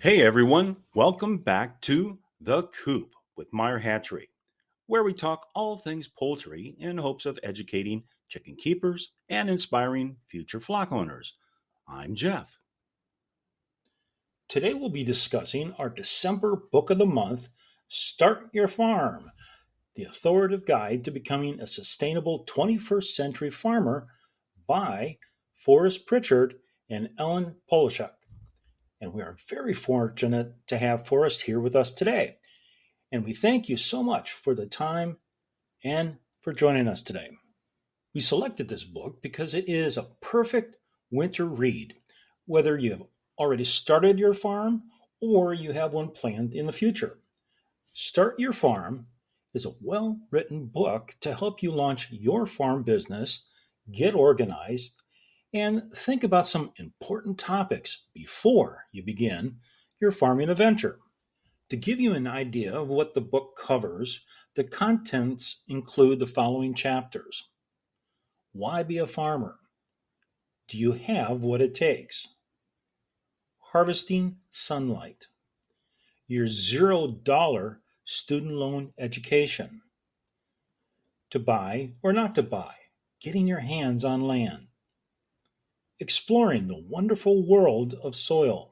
Hey everyone, welcome back to The Coop with Meyer Hatchery, where we talk all things poultry in hopes of educating chicken keepers and inspiring future flock owners. I'm Jeff. Today we'll be discussing our December book of the month, Start Your Farm, the authoritative guide to becoming a sustainable 21st century farmer by Forrest Pritchard and Ellen Polishuk. And we are very fortunate to have Forrest here with us today. And we thank you so much for the time and for joining us today. We selected this book because it is a perfect winter read, whether you have already started your farm or you have one planned in the future. Start Your Farm is a well written book to help you launch your farm business, get organized, and think about some important topics before you begin your farming adventure. To give you an idea of what the book covers, the contents include the following chapters. Why be a farmer? Do you have what it takes? Harvesting sunlight. Your $0 student loan education. To buy or not to buy. Getting your hands on land. Exploring the wonderful world of soil.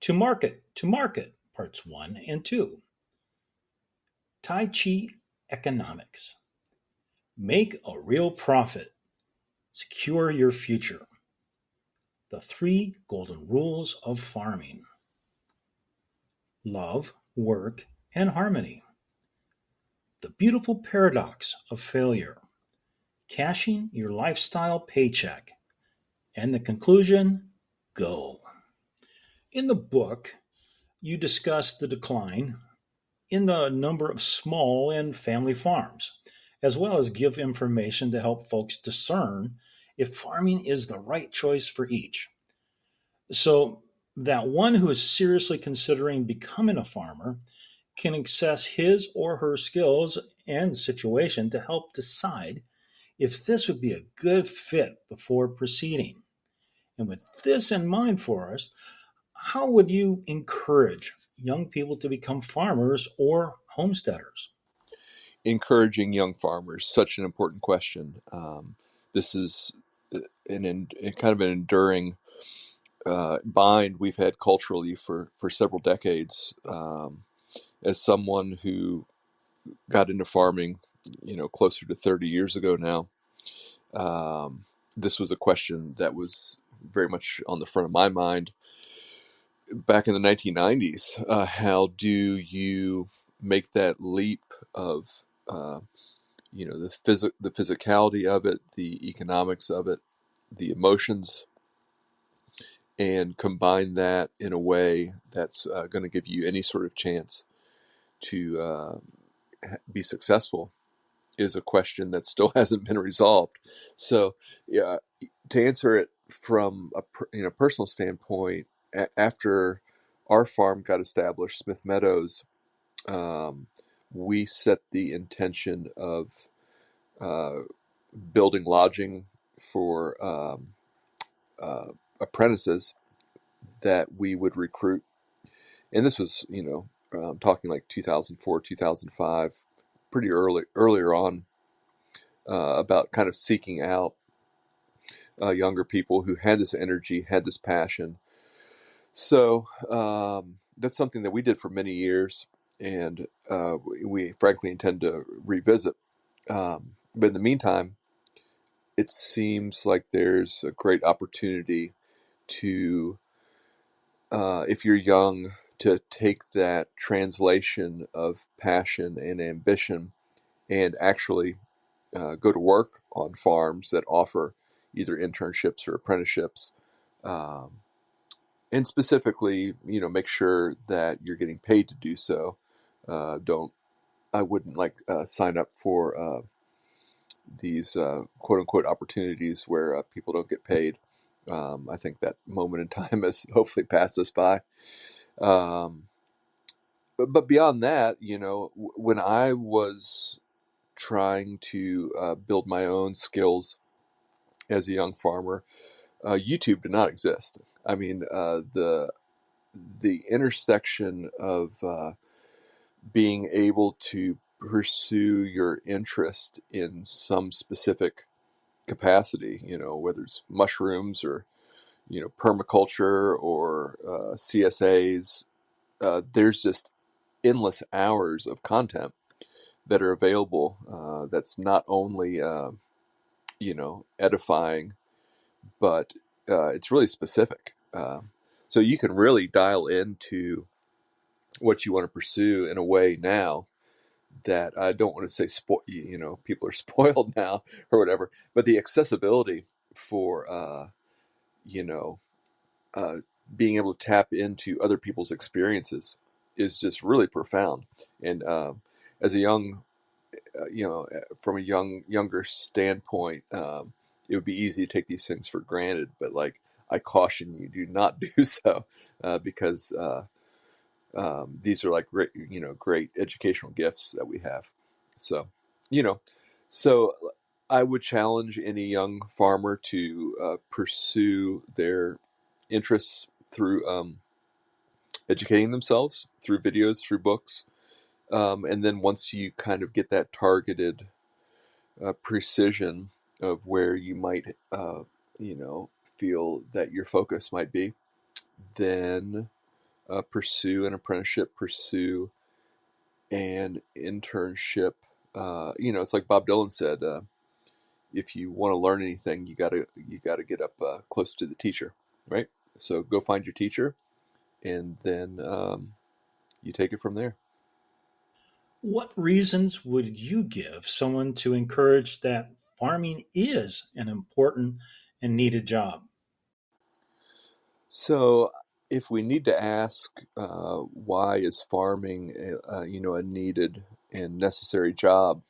To market, parts 1 and 2. Tai Chi economics. Make a real profit. Secure your future. The 3 golden rules of farming. Love, work, and harmony. The beautiful paradox of failure. Cashing your lifestyle paycheck. And the conclusion, go. In the book, you discuss the decline in the number of small and family farms, as well as give information to help folks discern if farming is the right choice for each. So that one who is seriously considering becoming a farmer can assess his or her skills and situation to help decide if this would be a good fit before proceeding. And with this in mind for us, how would you encourage young people to become farmers or homesteaders? Encouraging young farmers, such an important question. This is kind of an enduring bind we've had culturally for several decades. As someone who got into farming, closer to 30 years ago now, this was a question that was very much on the front of my mind back in the 1990s. How do you make that leap of the physicality of it, the economics of it, the emotions, and combine that in a way that's going to give you any sort of chance to be successful is a question that still hasn't been resolved. So, yeah, to answer it from a personal standpoint, after our farm got established, Smith Meadows, um, we set the intention of uh, building lodging for apprentices that we would recruit. And this was, talking like 2004, 2005, pretty earlier on, about kind of seeking out younger people who had this energy, had this passion. So that's something that we did for many years, and we frankly intend to revisit. But in the meantime, it seems like there's a great opportunity to, if you're young, to take that translation of passion and ambition and actually go to work on farms that offer either internships or apprenticeships. Um, and specifically, make sure that you're getting paid to do so. Don't I wouldn't sign up for these quote unquote opportunities where people don't get paid. I think that moment in time has hopefully passed us by. Um, but beyond that, when I was trying to build my own skills as a young farmer, YouTube did not exist. I mean, the the intersection of being able to pursue your interest in some specific capacity, whether it's mushrooms or permaculture or CSAs. There's just endless hours of content that are available. That's not only edifying, but it's really specific. So you can really dial into what you want to pursue in a way now that I don't want to say people are spoiled now or whatever, but the accessibility for you know uh, being able to tap into other people's experiences is just really profound. And as a young from a younger standpoint, it would be easy to take these things for granted, but like I caution you, do not do so, because these are like great educational gifts that we have. So, you know, so I would challenge any young farmer to pursue their interests through educating themselves through videos, through books, and then once you kind of get that targeted precision of where you might, feel that your focus might be, then pursue an apprenticeship, pursue an internship. It's like Bob Dylan said: if you want to learn anything, you gotta get up close to the teacher, right? So go find your teacher, and then you take it from there. What reasons would you give someone to encourage that farming is an important and needed job? So, if we need to ask why is farming, a needed and necessary job,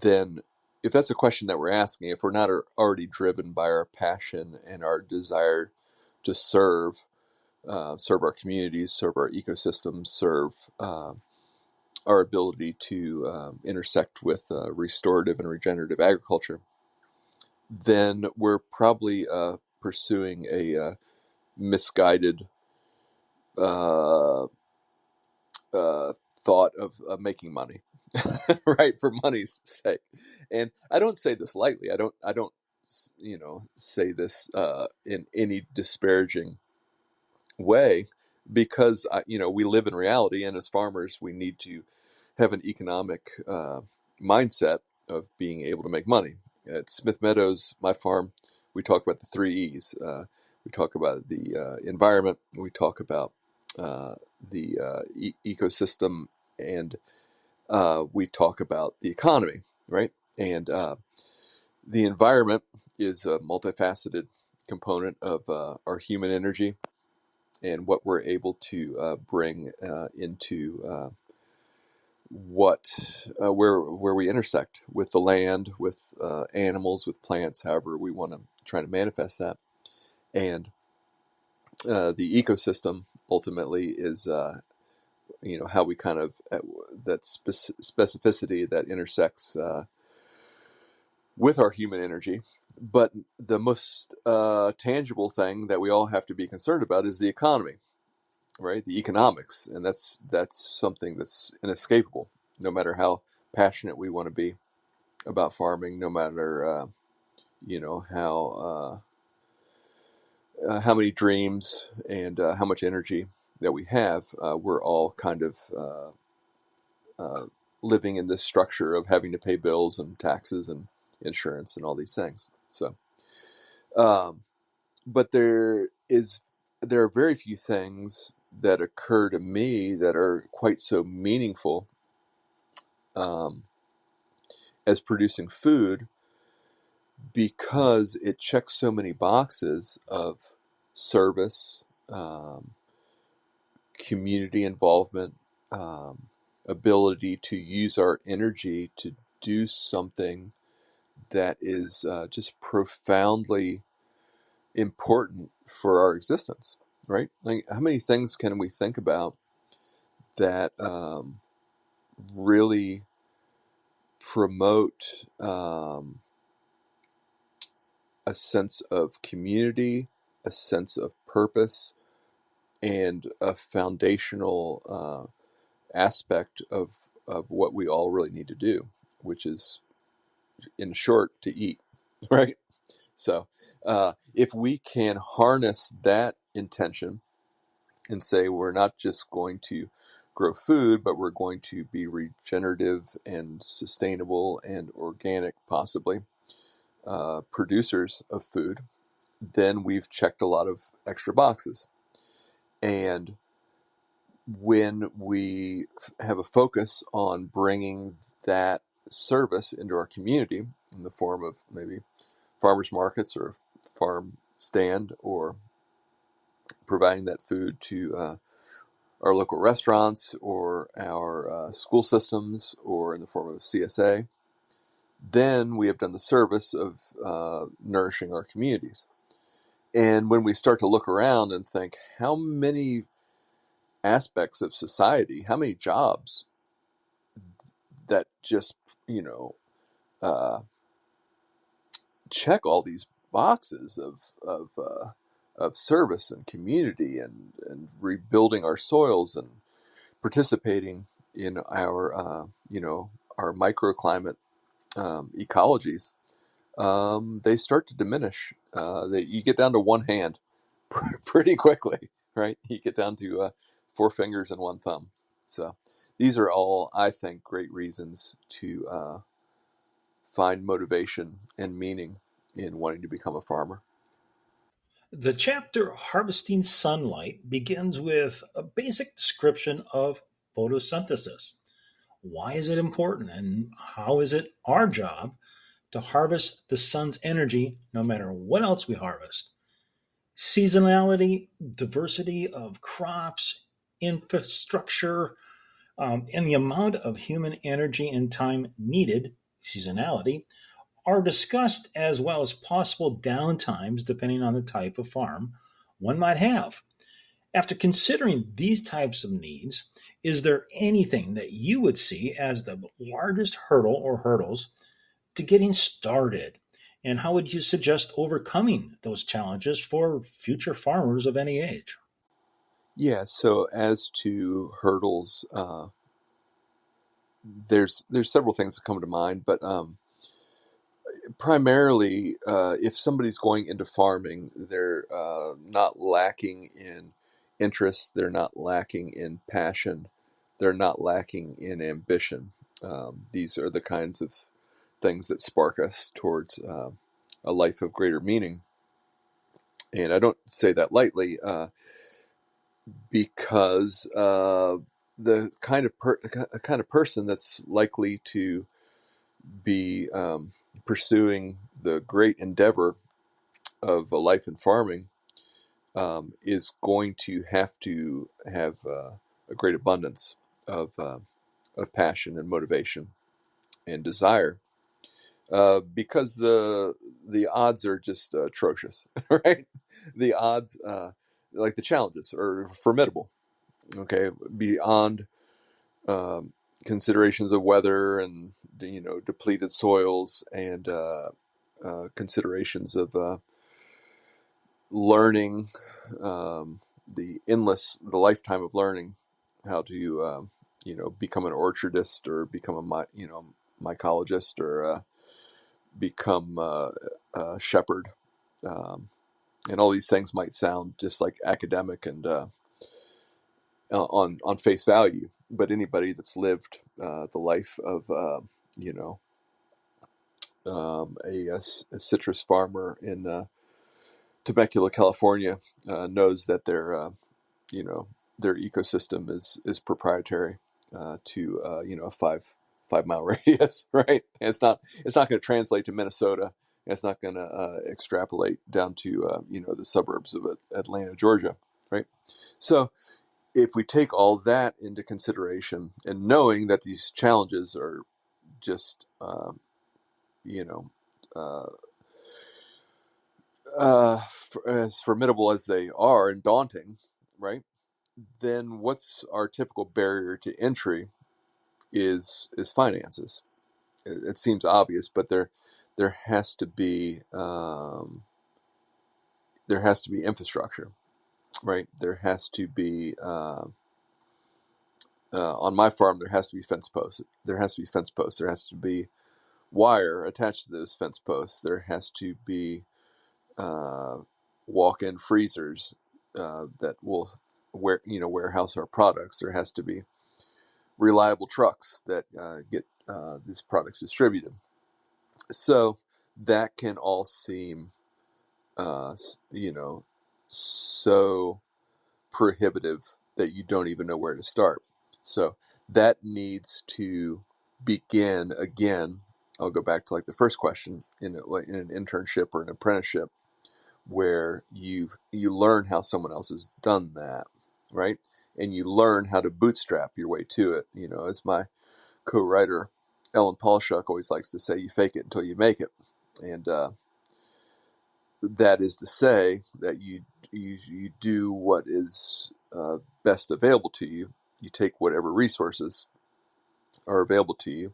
then if that's a question that we're asking, if we're not already driven by our passion and our desire to serve our communities, serve our ecosystems, serve our ability to intersect with restorative and regenerative agriculture, then we're probably pursuing a misguided uh, thought of making money, right? For money's sake. And I don't say this lightly. I don't say this in any disparaging way, because we live in reality, and as farmers, we need to have an economic mindset of being able to make money. At Smith Meadows, my farm, we talk about the three E's. We talk about the environment. We talk about the ecosystem, and we talk about the economy, right? And the environment is a multifaceted component of our human energy and what we're able to bring into where we intersect with the land, with animals, with plants, however we want to try to manifest that. And the ecosystem ultimately is how we kind of that specificity that intersects with our human energy. But the most tangible thing that we all have to be concerned about is the economy, right? The economics, and that's something that's inescapable. No matter how passionate we want to be about farming, no matter how many dreams and how much energy that we have, we're all kind of living in this structure of having to pay bills and taxes and insurance and all these things. So, um, but there are very few things that occur to me that are quite so meaningful um, as producing food, because it checks so many boxes of service, um, community involvement, um, ability to use our energy to do something that is just profoundly important for our existence, right? Like, how many things can we think about that really promote a sense of community, a sense of purpose, and a foundational aspect of what we all really need to do, which is, in short, to eat, right? So if we can harness that intention and say we're not just going to grow food, but we're going to be regenerative and sustainable and organic, possibly, producers of food, then we've checked a lot of extra boxes. And when we have a focus on bringing that service into our community in the form of maybe farmers markets or farm stand, or providing that food to our local restaurants or our school systems, or in the form of CSA, then we have done the service of nourishing our communities. And when we start to look around and think, how many aspects of society, how many jobs that just, uh, check all these boxes of service and community and rebuilding our soils and participating in our microclimate ecologies, they start to diminish. You get down to one hand pretty quickly, right? You get down to four fingers and one thumb. So these are all, I think, great reasons to find motivation and meaning in wanting to become a farmer. The chapter Harvesting Sunlight begins with a basic description of photosynthesis. Why is it important, and how is it our job to harvest the sun's energy no matter what else we harvest? Seasonality, diversity of crops, infrastructure, and the amount of human energy and time needed, seasonality, are discussed, as well as possible downtimes depending on the type of farm one might have. After considering these types of needs, is there anything that you would see as the largest hurdle or hurdles to getting started? And how would you suggest overcoming those challenges for future farmers of any age? Yeah. So as to hurdles, there's several things that come to mind, but primarily, if somebody's going into farming, they're not lacking in interest, they're not lacking in passion, they're not lacking in ambition. These are the kinds of things that spark us towards a life of greater meaning. And I don't say that lightly, because the kind of person that's likely to be pursuing the great endeavor of a life in farming is going to have a great abundance of passion and motivation and desire, because the odds are just atrocious, right? The odds, like the challenges, are formidable. Okay, beyond um, considerations of weather and depleted soils, and considerations of learning, the lifetime of learning how to become an orchardist, or become mycologist, or become a shepherd, and all these things might sound just like academic and on face value, but anybody that's lived the life of you know a citrus farmer in Temecula, California, knows that you know their ecosystem is proprietary to a 5 mile radius, right? And it's not going to translate to Minnesota. It's not going to extrapolate down to the suburbs of Atlanta, Georgia, right? So if we take all that into consideration, and knowing that these challenges are just you know uh, as formidable as they are and daunting, right? Then what's our typical barrier to entry is finances. It seems obvious, but there has to be there has to be infrastructure. right? There has to be on my farm. There has to be fence posts. There has to be fence posts. There has to be wire attached to those fence posts. There has to be walk-in freezers that will warehouse our products. There has to be reliable trucks that get these products distributed. So that can all seem, so prohibitive that you don't even know where to start. So that needs to begin again. I'll go back to like the first question in an internship or an apprenticeship, where you learn how someone else has done that, right? And you learn how to bootstrap your way to it. As my co-writer Ellen Paulshuck always likes to say, you fake it until you make it. And that is to say that you do what is best available to you. You take whatever resources are available to you.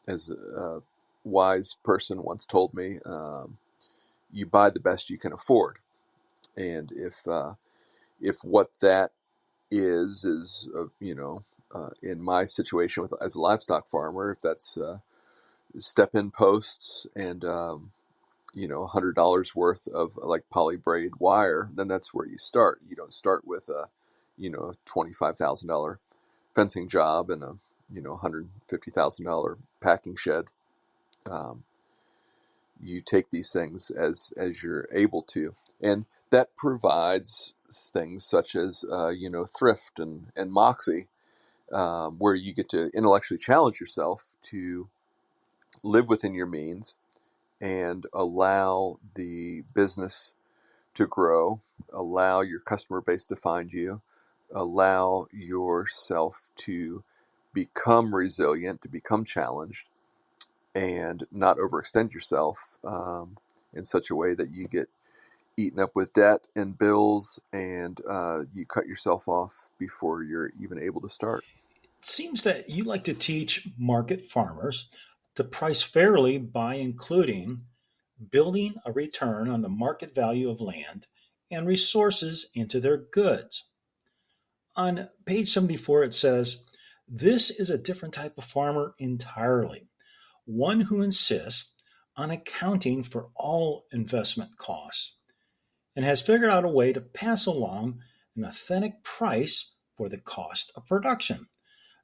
As a wise person once told me, you buy the best you can afford. And if what that is in my situation as a livestock farmer, if that's step-in posts and $100 worth of like poly braid wire, then that's where you start. You don't start with a $25,000 fencing job and a $150,000 packing shed. You take these things as you're able to, and that provides things such as thrift and moxie, where you get to intellectually challenge yourself to live within your means and allow the business to grow, allow your customer base to find you, allow yourself to become resilient, to become challenged, and not overextend yourself in such a way that you get eaten up with debt and bills and you cut yourself off before you're even able to start. It seems that you like to teach market farmers to price fairly by including building a return on the market value of land and resources into their goods. On page 74, it says, this is a different type of farmer entirely, one who insists on accounting for all investment costs and has figured out a way to pass along an authentic price for the cost of production.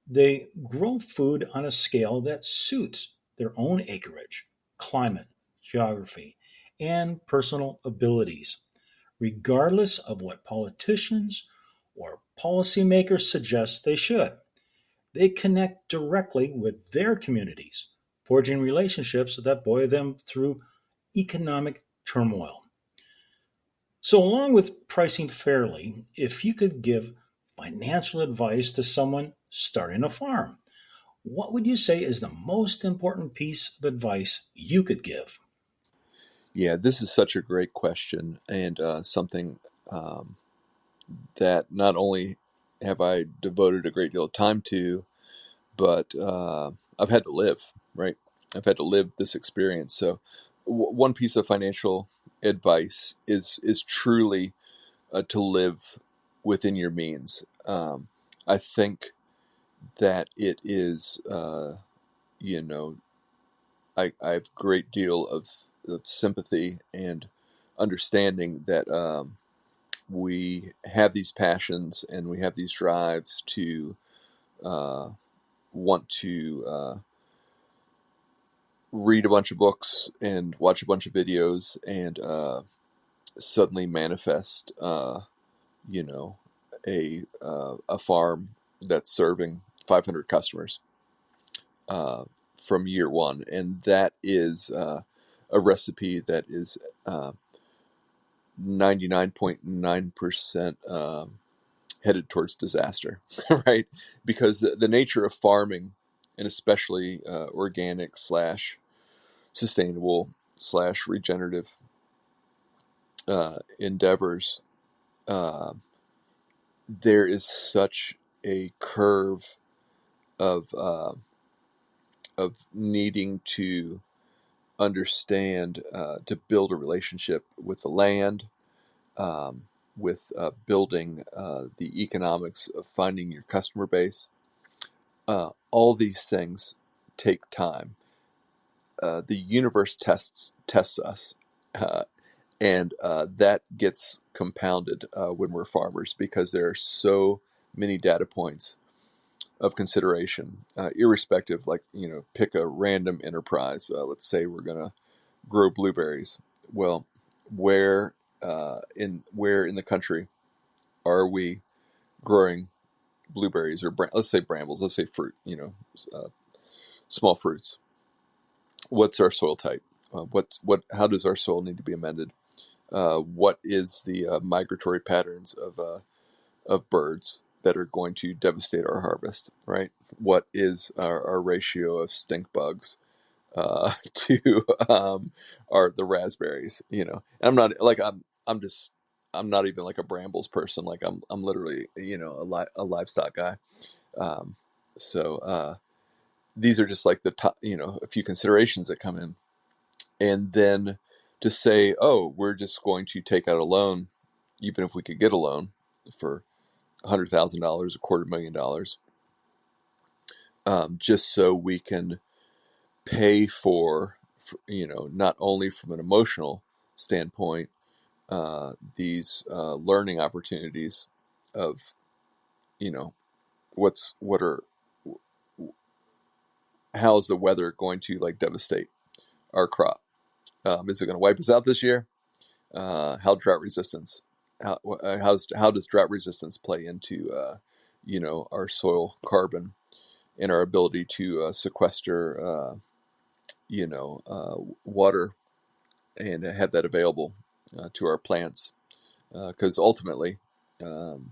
They grow food on a scale that suits their own acreage, climate, geography, and personal abilities, regardless of what politicians or policymakers suggest they should. They connect directly with their communities, forging relationships that buoy them through economic turmoil. So, along with pricing fairly, if you could give financial advice to someone starting a farm, what would you say is the most important piece of advice you could give? Yeah, this is such a great question, and something um, that not only have I devoted a great deal of time to, but I've had to live, right? I've had to live this experience. So, one piece of financial advice is truly to live within your means. I think that it is, you know, I have a great deal of sympathy and understanding that we have these passions and we have these drives to uh, want to read a bunch of books and watch a bunch of videos and suddenly manifest, you know, a farm that's serving 500 customers uh, from year one, and that is a recipe that is 99.9% headed towards disaster, right? Because the nature of farming, and especially organic slash sustainable slash regenerative endeavors, uh, there is such a curve of needing to understand to build a relationship with the land, with building the economics of finding your customer base. All these things take time. The universe tests us, and that gets compounded when we're farmers because there are so many data points of consideration, irrespective. Like, pick a random enterprise. Let's say we're going to grow blueberries. Well, where in the country are we growing blueberries, or let's say brambles, let's say fruit, uh, small fruits? What's our soil type? How does our soil need to be amended? What is the migratory patterns of birds that are going to devastate our harvest, right? What is our ratio of stink bugs to the raspberries? And I'm not like I'm not even like a brambles person. Like I'm literally a livestock guy. Um, so these are just like the top, a few considerations that come in, and then to say, oh, we're just going to take out a loan, even if we could get a loan for $100,000, $250,000, just so we can pay for not only from an emotional standpoint, these learning opportunities of, you know, what are how is the weather going to like devastate our crop? Is it going to wipe us out this year? How drought resistance? How does drought resistance play into our soil carbon and our ability to sequester water and have that available to our plants? Because ultimately, um,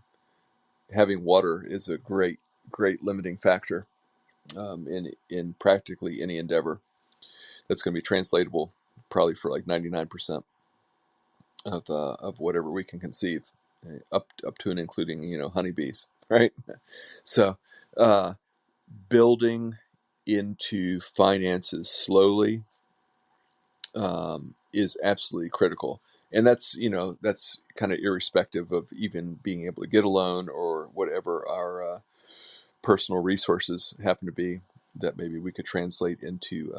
having water is a great limiting factor in practically any endeavor that's going to be translatable, probably for like 99% of whatever we can conceive, up to and including honeybees, right? So uh, building into finances slowly is absolutely critical, and that's kind of irrespective of even being able to get a loan or whatever our personal resources happen to be that maybe we could translate into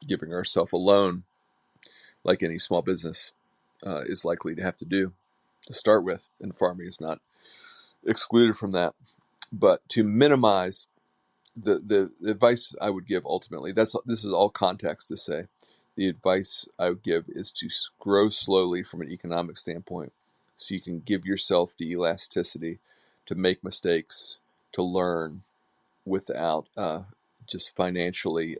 giving ourselves a loan, like any small business is likely to have to do to start with, and farming is not excluded from that. But to minimize the advice I would give ultimately, this is all context to say, the advice I would give is to grow slowly from an economic standpoint, so you can give yourself the elasticity to make mistakes, to learn without just financially,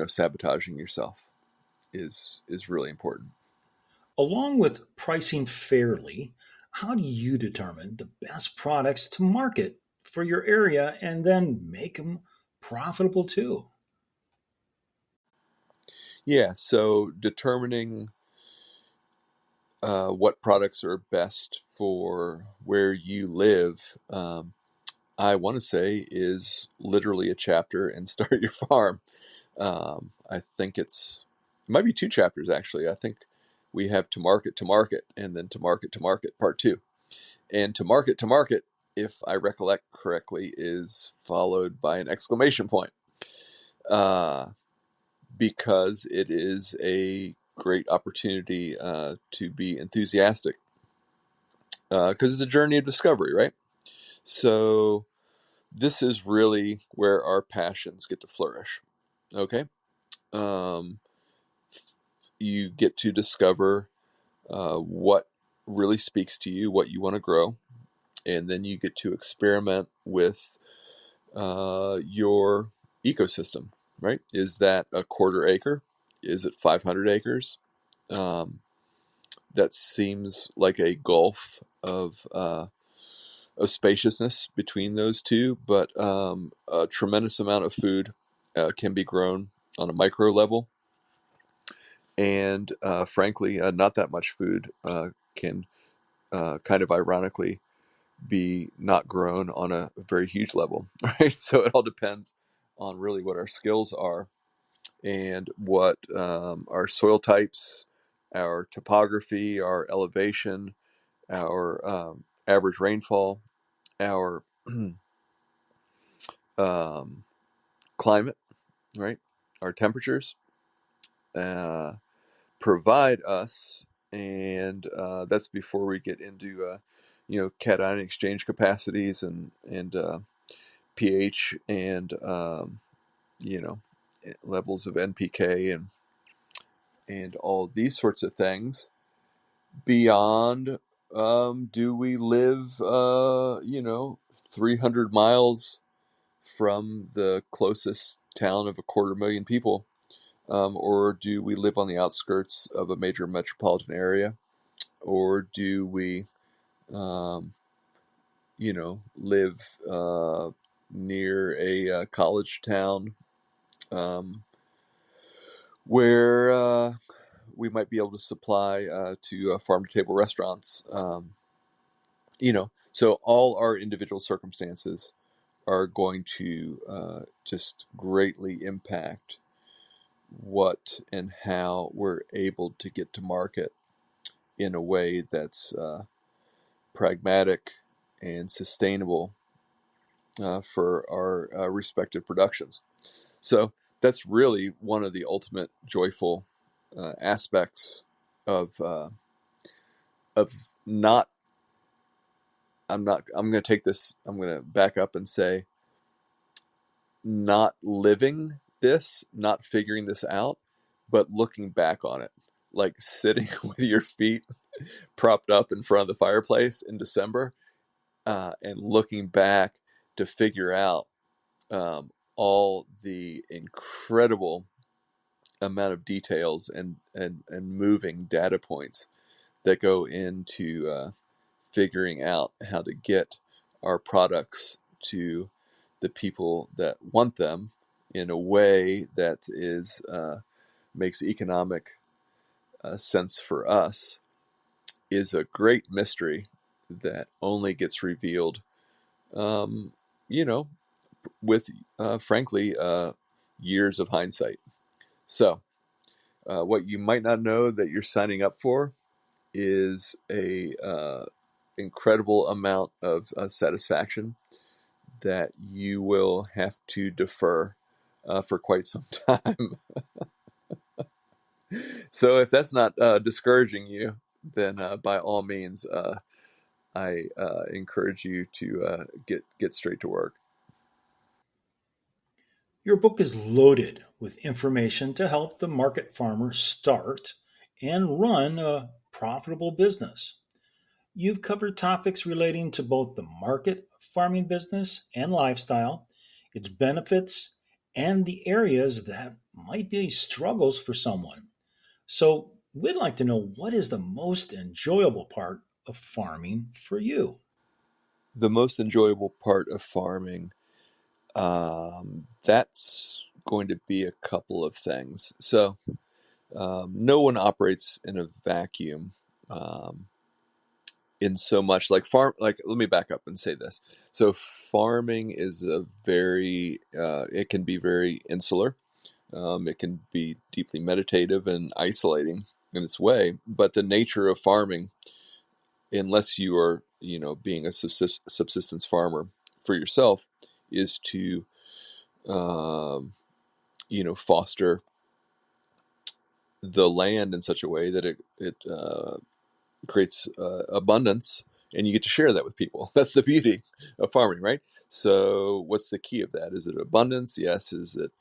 sabotaging yourself is really important. Along with pricing fairly, how do you determine the best products to market for your area and then make them profitable too? Yeah, so determining what products are best for where you live, I want to say, is literally a chapter in Start Your Farm. I think it might be two chapters actually. I think we have to market, and then to market part two. And to market, if I recollect correctly, is followed by an exclamation point. Uh, because it is a great opportunity to be enthusiastic, because it's a journey of discovery, right? So this is really where our passions get to flourish. Okay, um, you get to discover what really speaks to you, what you want to grow, and then you get to experiment with your ecosystem. Right? Is that a quarter acre? Is it 500 acres? Um, that seems like a gulf of spaciousness between those two, but a tremendous amount of food can be grown on a micro level, and frankly, not that much food can kind of ironically be not grown on a very huge level, right? So it all depends on really what our skills are and what our soil types, our topography, our elevation, our average rainfall, our um, climate, right? Our temperatures uh, provide us, and that's before we get into cation exchange capacities and pH and you know levels of NPK and all these sorts of things. Beyond, do we live 300 miles from the closest town of 250,000 people, or do we live on the outskirts of a major metropolitan area, or do we um, live near a college town, where we might be able to supply to farm to table restaurants. So all our individual circumstances are going to just greatly impact what and how we're able to get to market in a way that's pragmatic and sustainable for our respective productions. So that's really one of the ultimate joyful aspects of not. I'm not. I'm going to take this. I'm going to back up and say, not living this, not figuring this out, but looking back on it, like sitting with your feet propped up in front of the fireplace in December, and looking back to figure out all the incredible amount of details and moving data points that go into figuring out how to get our products to the people that want them in a way that is makes economic sense for us, is a great mystery that only gets revealed, um, you know, with frankly years of hindsight. So, what you might not know that you're signing up for is a incredible amount of satisfaction that you will have to defer for quite some time. So if that's not discouraging you, then by all means, I encourage you to get straight to work. Your book is loaded with information to help the market farmer start and run a profitable business. You've covered topics relating to both the market farming business and lifestyle, its benefits, and the areas that might be struggles for someone. So, we'd like to know, what is the most enjoyable part of farming for you? The most enjoyable part of farming, that's going to be a couple of things. So no one operates in a vacuum. In so much like farm, like, let me back up and say this. So farming is a very it can be very insular. It can be deeply meditative and isolating in its way, but the nature of farming, unless you are being a subsistence farmer for yourself, is to um, foster the land in such a way that it creates abundance, and you get to share that with people. That's the beauty of farming, right? So, what's the key of that? Is it abundance? Yes. Is it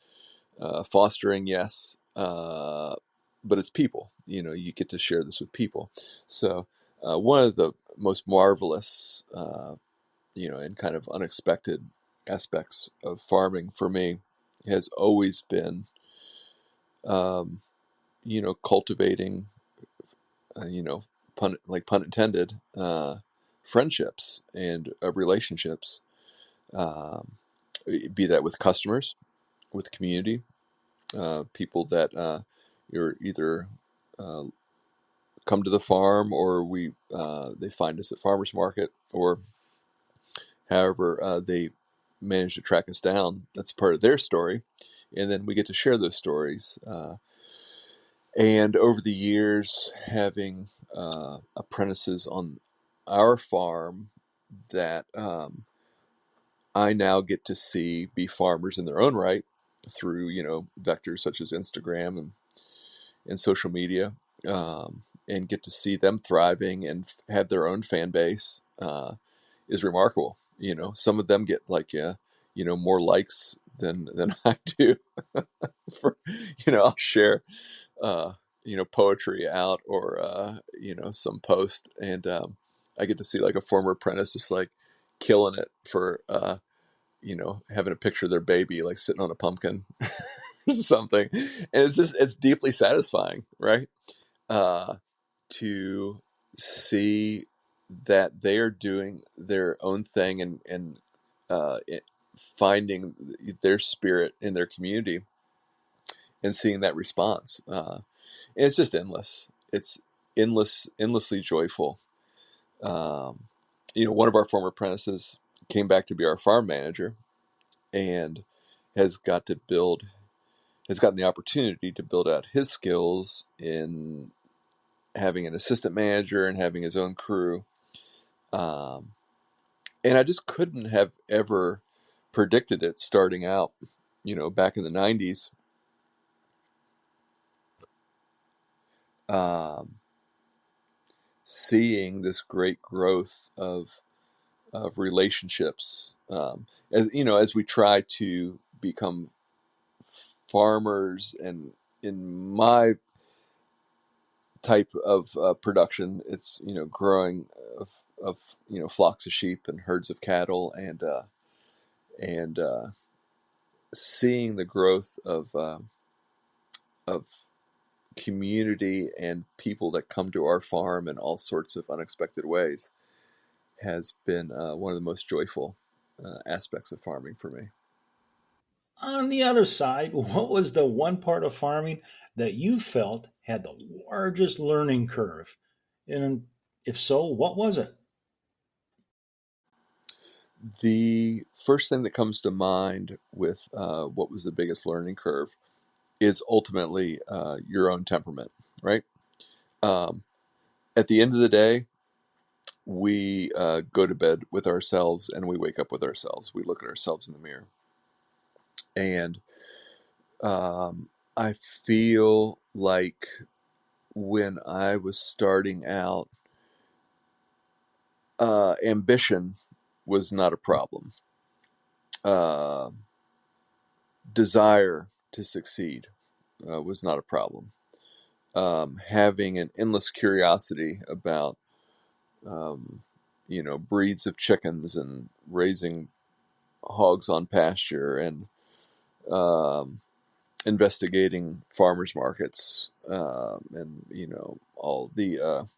fostering? Yes. But it's people. You get to share this with people. So, one of the most marvelous, and kind of unexpected aspects of farming for me has always been, um, cultivating, pun intended, friendships and relationships, um, be that with customers, with community, people that you're either uh, come to the farm, or we they find us at farmers market, or however they manage to track us down. That's part of their story, and then we get to share those stories. And over the years, having apprentices on our farm that I now get to see be farmers in their own right through, vectors such as Instagram and social media, and get to see them thriving and have their own fan base is remarkable. Some of them get like, more likes than I do. For, I'll share, uh, poetry out or, some post, and I get to see like a former apprentice just like killing it for, having a picture of their baby like sitting on a pumpkin or something, and it's deeply satisfying, right? Uh, to see that they are doing their own thing and finding their spirit in their community and seeing that response. And it's just endless. It's endlessly joyful. Um, one of our former apprentices came back to be our farm manager and has got to build has gotten the opportunity to build out his skills in having an assistant manager and having his own crew. Um, and I just couldn't have ever predicted it starting out, back in the 90s. Um, Seeing this great growth of relationships, as we try to become farmers, and in my type of production, it's growing of flocks of sheep and herds of cattle, and seeing the growth of community and people that come to our farm in all sorts of unexpected ways has been one of the most joyful aspects of farming for me. On the other side, what was the one part of farming that you felt had the largest learning curve? And if so, what was it? The first thing that comes to mind with what was the biggest learning curve is ultimately your own temperament, right? Um, at the end of the day, we go to bed with ourselves and we wake up with ourselves. We look at ourselves in the mirror. And I feel like when I was starting out, ambition was not a problem. Uh, Desire to succeed was not a problem. Having an endless curiosity about, breeds of chickens and raising hogs on pasture and um, investigating farmers markets, and all the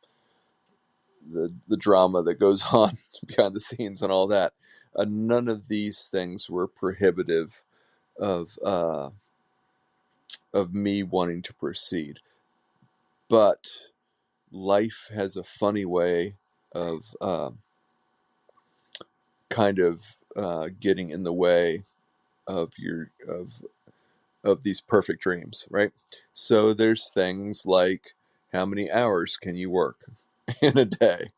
drama that goes on behind the scenes and all that. None of these things were prohibitive of me wanting to proceed, but life has a funny way of kind of getting in the way of of these perfect dreams, right? So there's things like how many hours can you work in a day?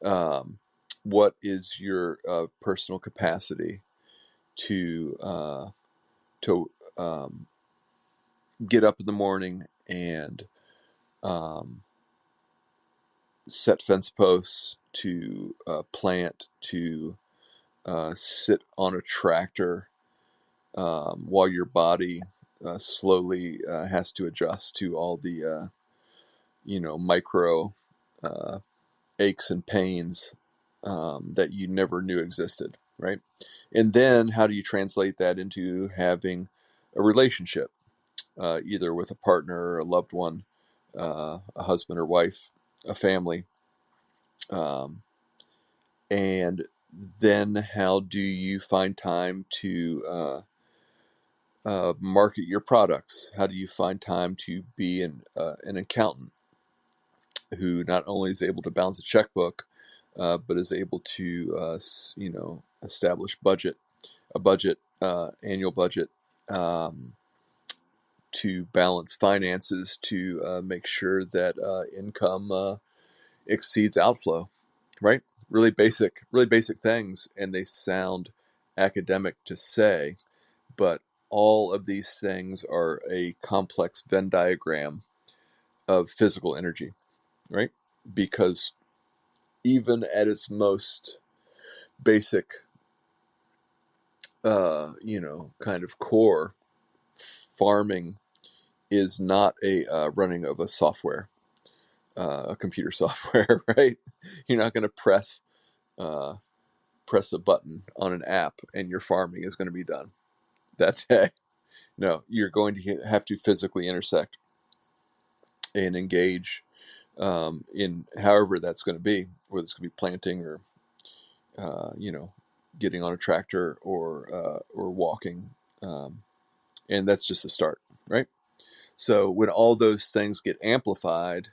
Um, what is your personal capacity to to get up in the morning and um, set fence posts, to plant, to sit on a tractor, while your body slowly has to adjust to all the micro uh, aches and pains that you never knew existed, right? And then how do you translate that into having a relationship, either with a partner or a loved one, a husband or wife, a family, um, and then how do you find time to market your products? How do you find time to be an accountant who not only is able to balance a checkbook, but is able to establish a budget, annual budget, um, to balance finances, to make sure that income exceeds outflow, right? Really basic things, and they sound academic to say, but all of these things are a complex Venn diagram of physical energy, right? Because even at its most basic, kind of core, farming is not a running of a software, a computer software, right? You're not going to press a button on an app and your farming is going to be done that day. No, you're going to have to physically intersect and engage in however that's going to be, whether it's going to be planting or getting on a tractor or walking, and that's just the start, right? So when all those things get amplified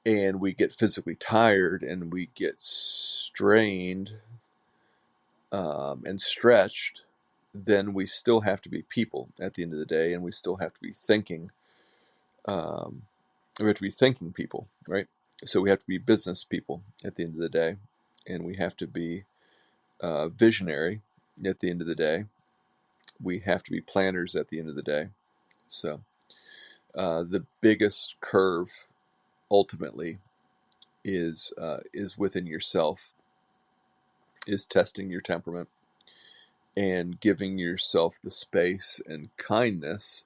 and we get physically tired and we get strained and stretched, then we still have to be people at the end of the day, and we still have to be thinking. Um, we have to be thinking people, right? So we have to be business people at the end of the day, and we have to be visionary at the end of the day. We have to be planners at the end of the day. So the biggest curve ultimately is within yourself, is testing your temperament and giving yourself the space and kindness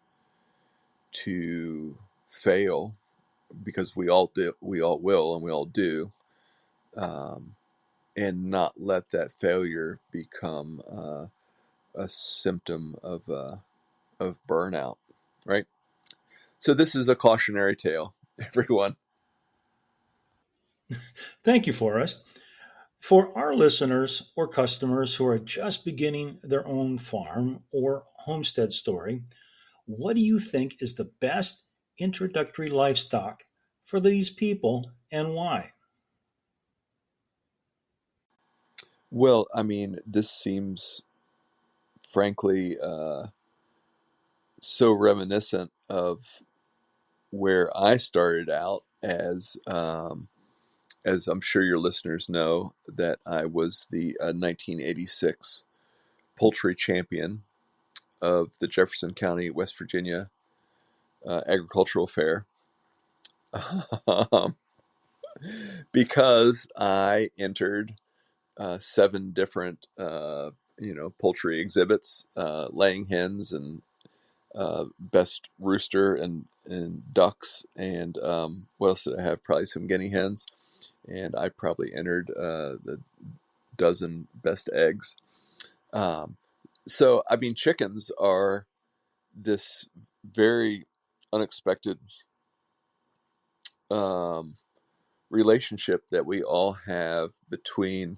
to fail, because we all do, we all will, and we all do, um, and not let that failure become a symptom of burnout, right? So this is a cautionary tale, everyone. Thank you, Forrest. For our listeners or customers who are just beginning their own farm or homestead story, what do you think is the best introductory livestock for these people and why? Well, I mean, this seems frankly so reminiscent of where I started out as I'm sure your listeners know, that I was the 1986 poultry champion of the Jefferson County, West Virginia Agricultural Fair, because I entered 7 different, poultry exhibits, laying hens and best rooster and ducks, and what else did I have? Probably some guinea hens, and I probably entered the dozen best eggs. Um, so I mean, chickens are this very unexpected um, relationship that we all have between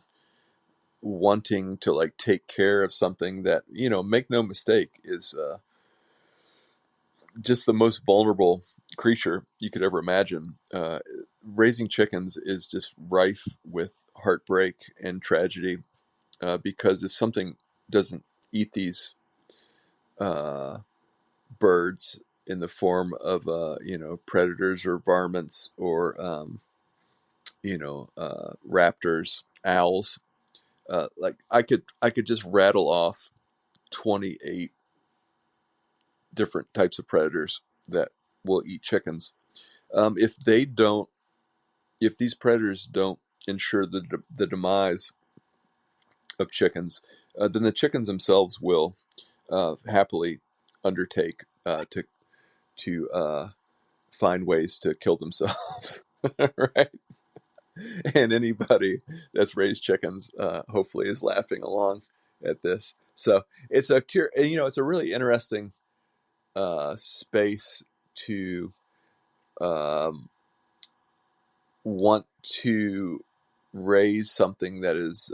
wanting to like take care of something that, make no mistake, is just the most vulnerable creature you could ever imagine. Raising chickens is just rife with heartbreak and tragedy, because if something doesn't eat these uh, birds in the form of predators or varmints or raptors, owls, like I could just rattle off 28 different types of predators that will eat chickens. If they don't, if these predators don't ensure the demise of chickens, then the chickens themselves will happily undertake to find ways to kill themselves, right? And anybody that's raised chickens, hopefully, is laughing along at this. So it's a really interesting space to um, want to raise something that is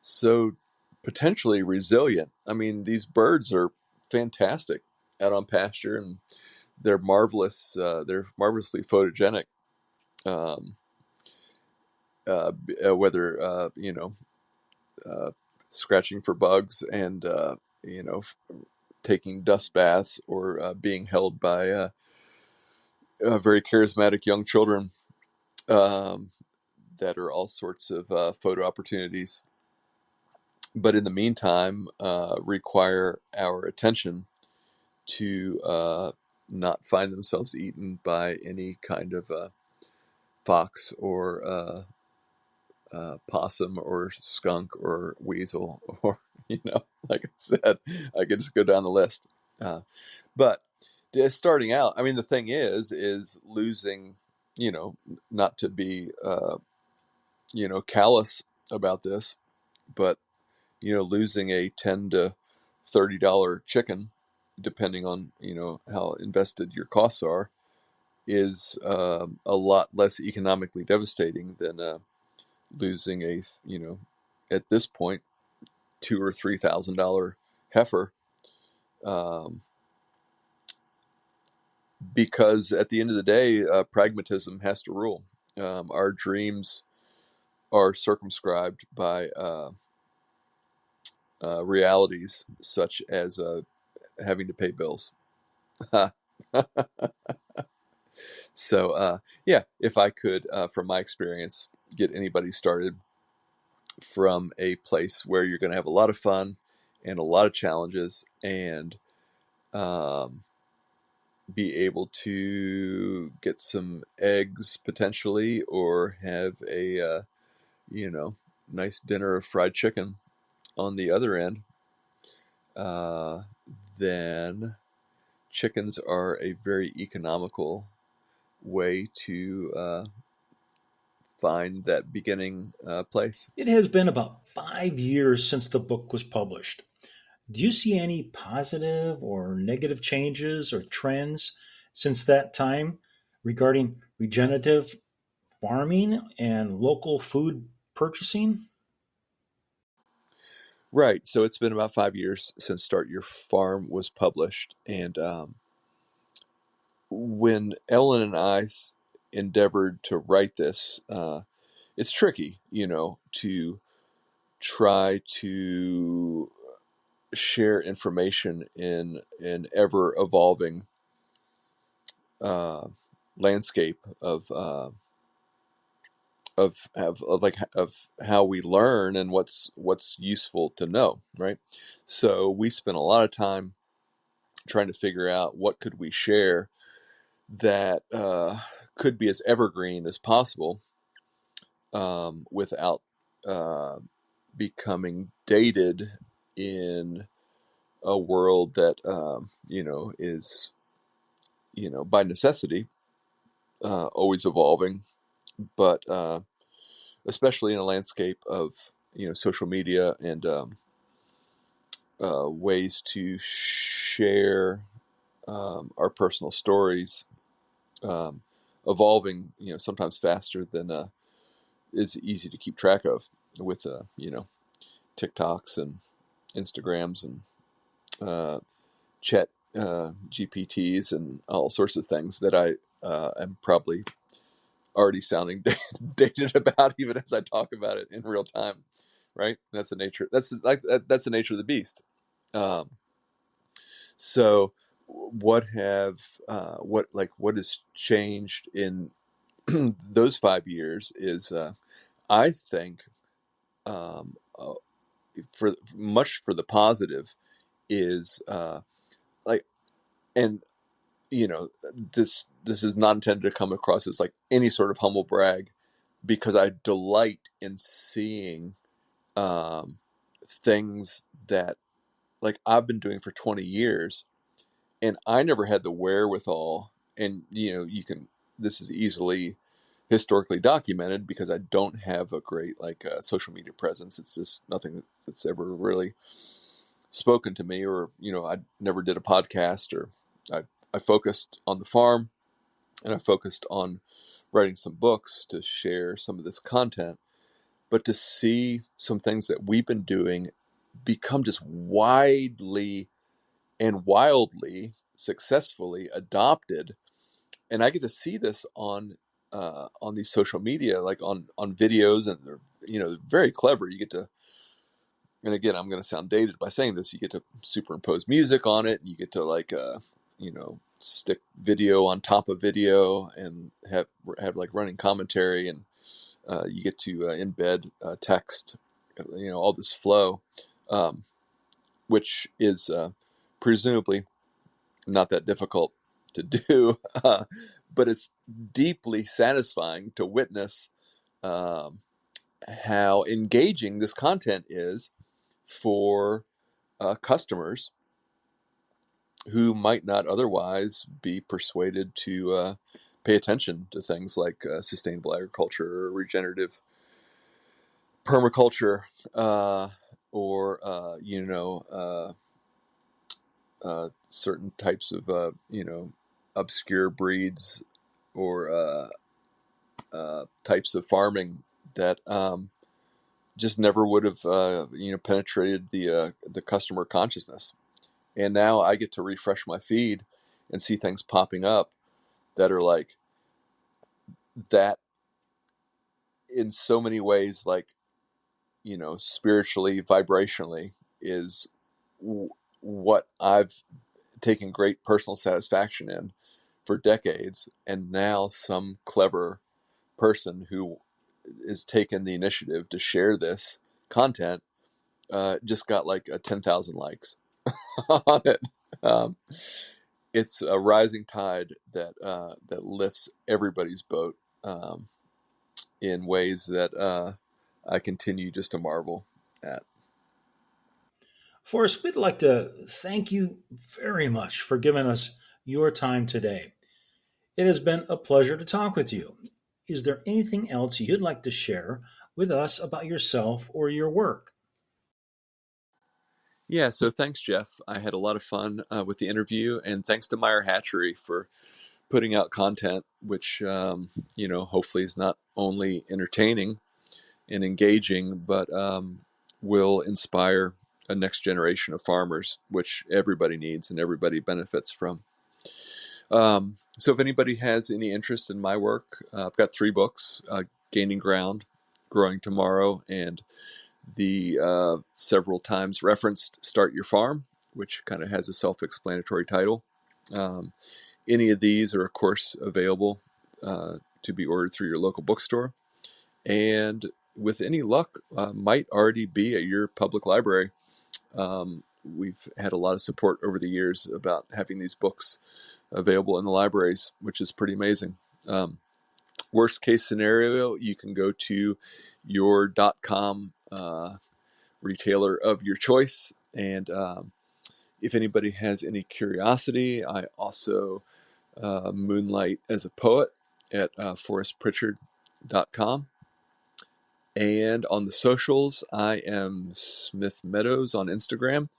so potentially resilient. I mean, these birds are fantastic out on pasture, and they're marvelous. They're marvelously photogenic. Um, whether uh, scratching for bugs and you know taking dust baths or being held by very charismatic young children um, that are all sorts of photo opportunities. But in the meantime, require our attention to not find themselves eaten by any kind of fox or possum or skunk or weasel or, like I said, I could just go down the list. But starting out, I mean, the thing is losing, not to be, callous about this, but, losing a 10 to $30 chicken, depending on, how invested your costs are, is a lot less economically devastating than losing a, at this point, $2,000 or $3,000 heifer, um, because at the end of the day, pragmatism has to rule. Our dreams are circumscribed by realities such as having to pay bills. So, yeah, if I could, from my experience, get anybody started from a place where you're going to have a lot of fun and a lot of challenges and um, be able to get some eggs potentially or have a, nice dinner of fried chicken on the other end, uh, then chickens are a very economical way to find that beginning place. It has been about 5 years since the book was published. Do you see any positive or negative changes or trends since that time regarding regenerative farming and local food purchasing? Right. So it's been about 5 years since Start Your Farm was published. And when Ellen and I endeavored to write this, it's tricky, to try to share information in an ever evolving uh, landscape of how we learn and what's useful to know, right? So we spent a lot of time trying to figure out what could we share that could be as evergreen as possible, without uh, becoming dated in a world that is by necessity always evolving, but especially in a landscape of social media and ways to share our personal stories, um, evolving sometimes faster than is easy to keep track of with TikToks and Instagrams and chat GPTs and all sorts of things that I am probably already sounding dated about, even as I talk about it in real time. Right? That's the nature. That's the nature of the beast. Um, so, what has changed in those 5 years is, I think, um, uh, for the positive is like, and this is not intended to come across as like any sort of humble brag, because I delight in seeing um, things that, like, I've been doing for 20 years and I never had the wherewithal. And this is easily historically documented because I don't have a great social media presence. It's just nothing that's ever really spoken to me, or I never did a podcast, or I focused on the farm and I focused on writing some books to share some of this content. But to see some things that we've been doing become just widely and wildly successfully adopted, and I get to see this on these social media, like on videos, and they're very clever. You get to and again, I'm going to sound dated by saying this, you get to superimpose music on it. You get to stick video on top of video and have like running commentary, and you get to embed text, all this flow, which is presumably not that difficult to do, but it's deeply satisfying to witness how engaging this content is for customers who might not otherwise be persuaded to pay attention to things like sustainable agriculture or regenerative permaculture, or certain types of obscure breeds or types of farming that just never would have penetrated the customer consciousness. And now I get to refresh my feed and see things popping up that are like that in so many ways, like, spiritually, vibrationally, is what I've taken great personal satisfaction in for decades. And now some clever person who is taking the initiative to share this content just got like 10,000 likes on it. Um, it's a rising tide that lifts everybody's boat in ways that I continue just to marvel at. Forrest, we'd like to thank you very much for giving us your time today. It has been a pleasure to talk with you. Is there anything else you'd like to share with us about yourself or your work? Yeah, so thanks, Jeff. I had a lot of fun with the interview, and thanks to Meyer Hatchery for putting out content, which hopefully is not only entertaining and engaging, but will inspire a next generation of farmers, which everybody needs and everybody benefits from. So if anybody has any interest in my work, I've got 3 books: Gaining Ground, Growing Tomorrow, and the several times referenced Start Your Farm, which kind of has a self-explanatory title. Um, any of these are, of course, available to be ordered through your local bookstore, and with any luck, might already be at your public library. We've had a lot of support over the years about having these books available in the libraries, which is pretty amazing. Worst case scenario, you can go to your .com retailer of your choice. And if anybody has any curiosity, I also moonlight as a poet at forrestpritchard.com. And on the socials, I am Smith Meadows on Instagram.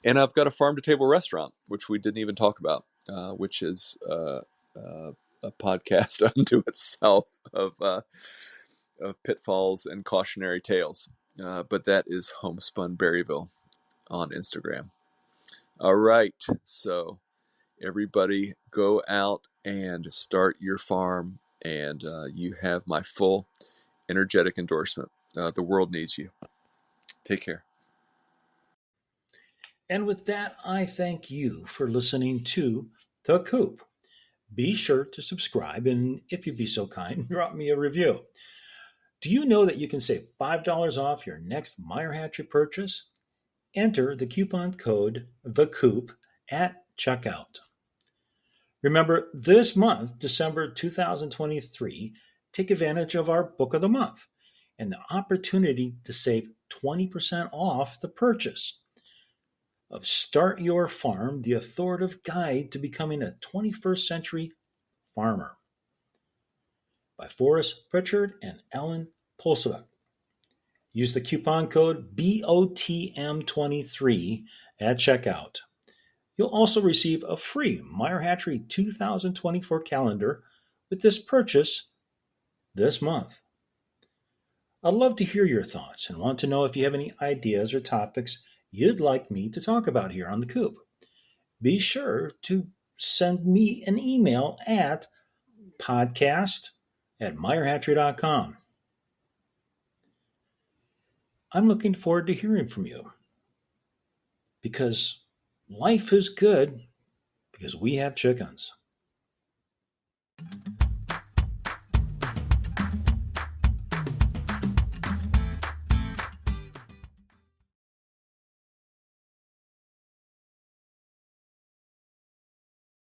And I've got a farm to table restaurant, which we didn't even talk about, which is a podcast unto itself of pitfalls and cautionary tales. But that is Homespun Berryville on Instagram. All right, so everybody go out and start your farm, and you have my full energetic endorsement. The world needs you. Take care. And with that, I thank you for listening to The Coop. Be sure to subscribe, and if you'd be so kind, drop me a review. Do you know that you can save $5 off your next Meyer Hatchery purchase? Enter the coupon code THECOOP at checkout. Remember, this month, December 2023, take advantage of our Book of the Month and the opportunity to save 20% off the purchase of Start Your Farm, the authoritative guide to becoming a 21st century farmer, by Forrest, Pritchard, and Ellen Polsevik. Use the coupon code BOTM23 at checkout. You'll also receive a free Meyer Hatchery 2024 calendar with this purchase this month. I'd love to hear your thoughts and want to know if you have any ideas or topics you'd like me to talk about here on the Coop. Be sure to send me an email at podcast@meyerhatchery.com. I'm looking forward to hearing from you because life is good because we have chickens.